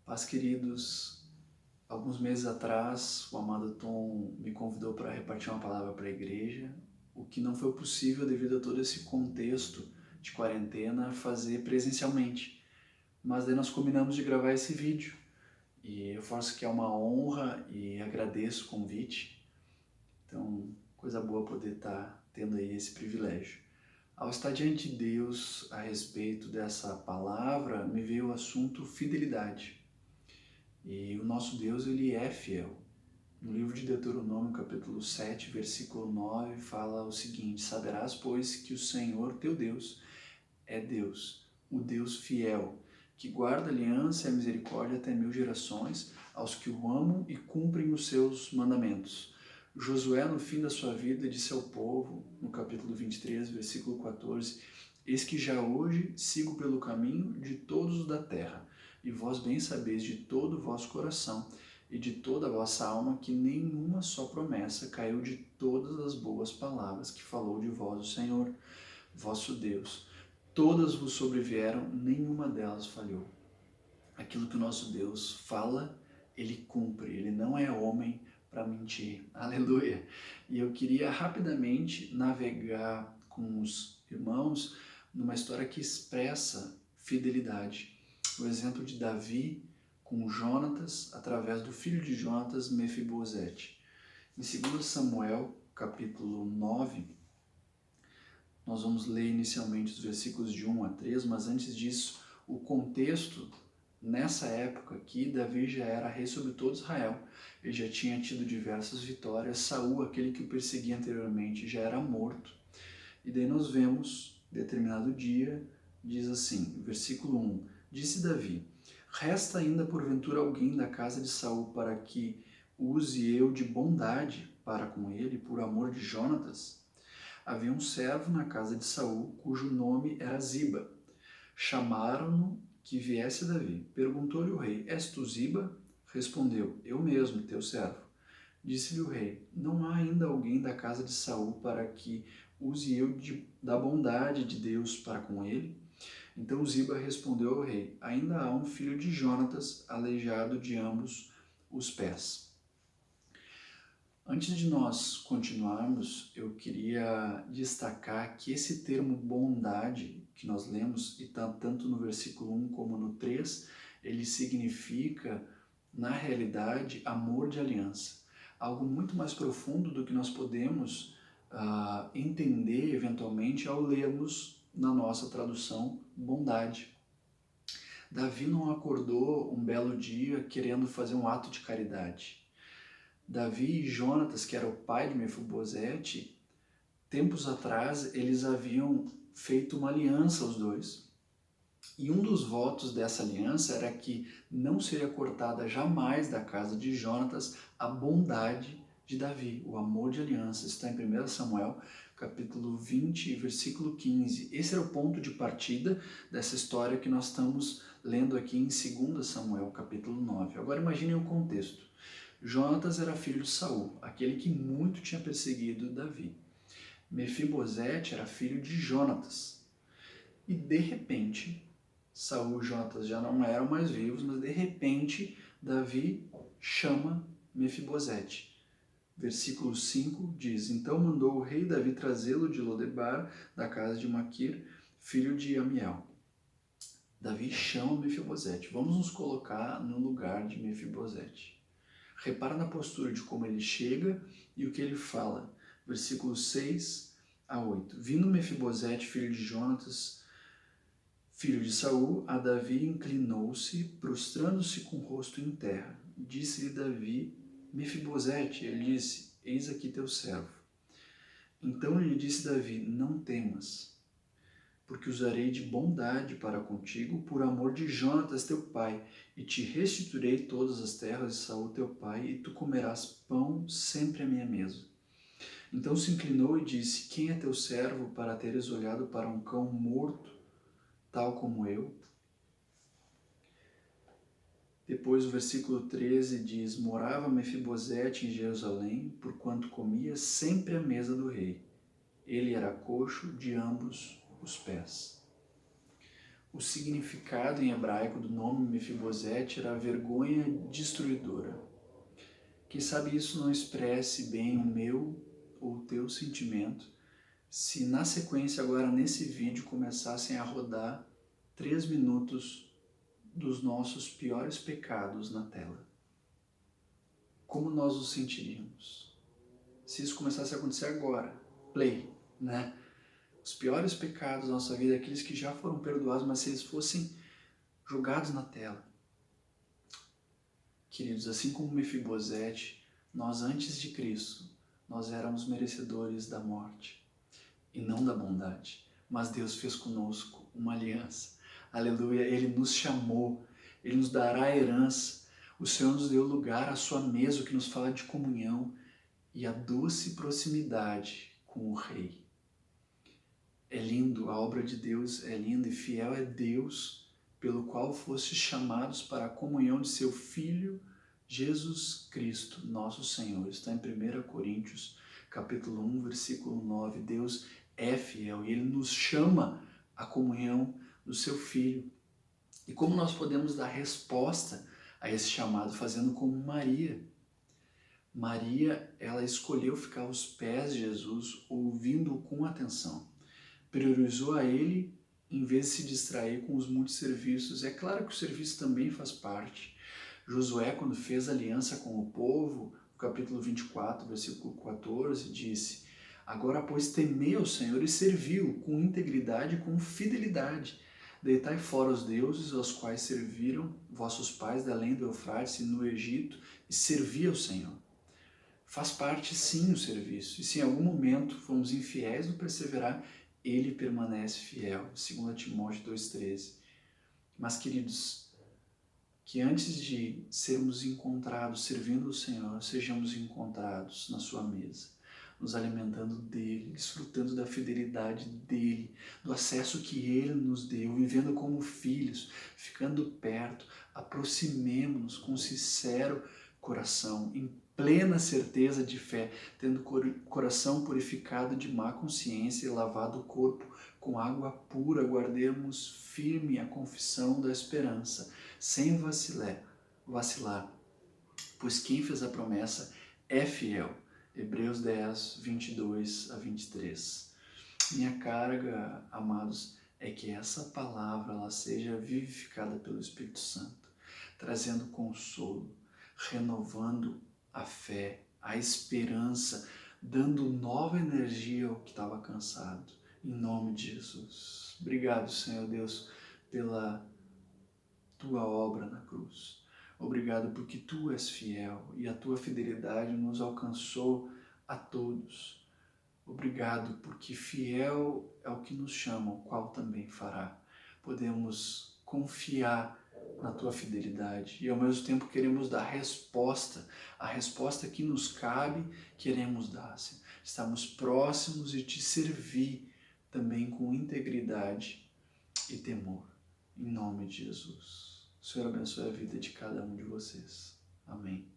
Paz, queridos. Alguns meses atrás, o amado Tom me convidou para repartir uma palavra para a igreja, o que não foi possível devido a todo esse contexto de quarentena fazer presencialmente. Mas daí nós combinamos de gravar esse vídeo e eu faço que é uma honra e agradeço o convite. Então, coisa boa poder estar tendo aí esse privilégio. Ao estar diante de Deus a respeito dessa palavra, me veio o assunto fidelidade. E o nosso Deus, ele é fiel. No livro de Deuteronômio, capítulo 7, versículo 9, fala o seguinte: Saberás, pois, que o Senhor teu Deus é Deus, o Deus fiel, que guarda a aliança e a misericórdia até 1000 gerações, aos que o amam e cumprem os seus mandamentos. Josué, no fim da sua vida, disse ao povo, no capítulo 23, versículo 14, Eis que já hoje sigo pelo caminho de todos os da terra, e vós bem sabeis de todo o vosso coração e de toda a vossa alma que nenhuma só promessa caiu de todas as boas palavras que falou de vós o Senhor, vosso Deus. Todas vos sobrevieram, nenhuma delas falhou. Aquilo que o nosso Deus fala, Ele cumpre. Ele não é homem para mentir. Aleluia! E eu queria rapidamente navegar com os irmãos numa história que expressa fidelidade. O exemplo de Davi com Jonatas, através do filho de Jonatas, Mefibosete. Em 2 Samuel, capítulo 9, nós vamos ler inicialmente os versículos de 1 a 3, mas antes disso, o contexto, nessa época aqui, Davi já era rei sobre todo Israel. Ele já tinha tido diversas vitórias. Saul, aquele que o perseguia anteriormente, já era morto. E daí nós vemos, determinado dia, diz assim, versículo 1, Disse Davi, Resta ainda porventura alguém da casa de Saul para que use eu de bondade para com ele, por amor de Jonatas? Havia um servo na casa de Saul, cujo nome era Ziba. Chamaram-no que viesse a Davi. Perguntou-lhe o rei, És tu Ziba? Respondeu, Eu mesmo, teu servo. Disse-lhe o rei, Não há ainda alguém da casa de Saul para que use eu da bondade de Deus para com ele? Então Ziba respondeu ao rei, Ainda há um filho de Jonatas, aleijado de ambos os pés. Antes de nós continuarmos, eu queria destacar que esse termo bondade que nós lemos, e tanto no versículo 1 como no 3, ele significa, na realidade, amor de aliança. Algo muito mais profundo do que nós podemos entender eventualmente ao lermos na nossa tradução bondade. Davi não acordou um belo dia querendo fazer um ato de caridade. Davi e Jonatas, que era o pai de Mefibosete, tempos atrás eles haviam feito uma aliança os dois. E um dos votos dessa aliança era que não seria cortada jamais da casa de Jonatas a bondade de Davi, o amor de aliança. Está em 1 Samuel, capítulo 20, versículo 15. Esse era o ponto de partida dessa história que nós estamos lendo aqui em 2 Samuel, capítulo 9. Agora imaginem o contexto. Jonatas era filho de Saul, aquele que muito tinha perseguido Davi. Mefibosete era filho de Jonatas. E de repente, Saul e Jonatas já não eram mais vivos, mas de repente Davi chama Mefibosete. Versículo 5 diz, Então mandou o rei Davi trazê-lo de Lodebar, da casa de Maquir, filho de Amiel. Davi chama Mefibosete. Vamos nos colocar no lugar de Mefibosete. Repara na postura de como ele chega e o que ele fala. Versículos 6 a 8. Vindo Mefibosete, filho de Jonatas, filho de Saul, a Davi inclinou-se, prostrando-se com o rosto em terra. Disse-lhe Davi, Mefibosete, ele disse, eis aqui teu servo. Então lhe disse Davi, não temas, porque usarei de bondade para contigo, por amor de Jonatas teu pai, e te restituirei todas as terras de Saul teu pai, e tu comerás pão sempre à minha mesa. Então se inclinou e disse, quem é teu servo para teres olhado para um cão morto, tal como eu? Depois o versículo 13 diz, morava Mefibosete em Jerusalém, porquanto comia sempre à mesa do rei. Ele era coxo de ambos os pés. O significado em hebraico do nome Mefibosete era vergonha destruidora. Quem sabe isso não expresse bem o meu ou o teu sentimento, se na sequência agora nesse vídeo começassem a rodar 3 minutos dos nossos piores pecados na tela. Como nós nos sentiríamos? Se isso começasse a acontecer agora, play, né? Os piores pecados da nossa vida, aqueles que já foram perdoados, mas se eles fossem jogados na tela. Queridos, assim como Mefibosete, nós antes de Cristo, nós éramos merecedores da morte e não da bondade. Mas Deus fez conosco uma aliança. Aleluia, Ele nos chamou, Ele nos dará a herança. O Senhor nos deu lugar à sua mesa, o que nos fala de comunhão e a doce proximidade com o Rei. É lindo, a obra de Deus é linda e fiel é Deus, pelo qual fostes chamados para a comunhão de seu Filho, Jesus Cristo, nosso Senhor. Está em 1 Coríntios, capítulo 1, versículo 9. Deus é fiel e Ele nos chama à comunhão do seu Filho. E como nós podemos dar resposta a esse chamado? Fazendo como Maria. Maria, ela escolheu ficar aos pés de Jesus, ouvindo-o com atenção. Priorizou a ele em vez de se distrair com os muitos serviços. É claro que o serviço também faz parte. Josué, quando fez aliança com o povo, no capítulo 24, versículo 14, disse: agora, pois, temei ao Senhor e servi-o com integridade e com fidelidade. Deitai fora os deuses aos quais serviram vossos pais da além do Eufrates e no Egito, e servi ao Senhor. Faz parte, sim, o serviço. E se em algum momento fomos infiéis no perseverar, Ele permanece fiel. 2 Timóteo 2,13. Mas, queridos, que antes de sermos encontrados servindo o Senhor, sejamos encontrados na sua mesa, nos alimentando dEle, desfrutando da fidelidade dEle, do acesso que Ele nos deu, vivendo como filhos, ficando perto. Aproximemo-nos com sincero coração, em plena certeza de fé, tendo coração purificado de má consciência e lavado o corpo com água pura, guardemos firme a confissão da esperança, sem vacilar, pois quem fez a promessa é fiel. Hebreus 10, 22 a 23. Minha carga, amados, é que essa palavra ela seja vivificada pelo Espírito Santo, trazendo consolo, renovando a fé, a esperança, dando nova energia ao que estava cansado. Em nome de Jesus. Obrigado, Senhor Deus, pela tua obra na cruz. Obrigado porque tu és fiel e a tua fidelidade nos alcançou a todos. Obrigado porque fiel é o que nos chama, o qual também fará. Podemos confiar na tua fidelidade e ao mesmo tempo queremos dar resposta, a resposta que nos cabe, queremos dar. Estamos próximos de te servir também com integridade e temor. Em nome de Jesus. O Senhor abençoe a vida de cada um de vocês. Amém.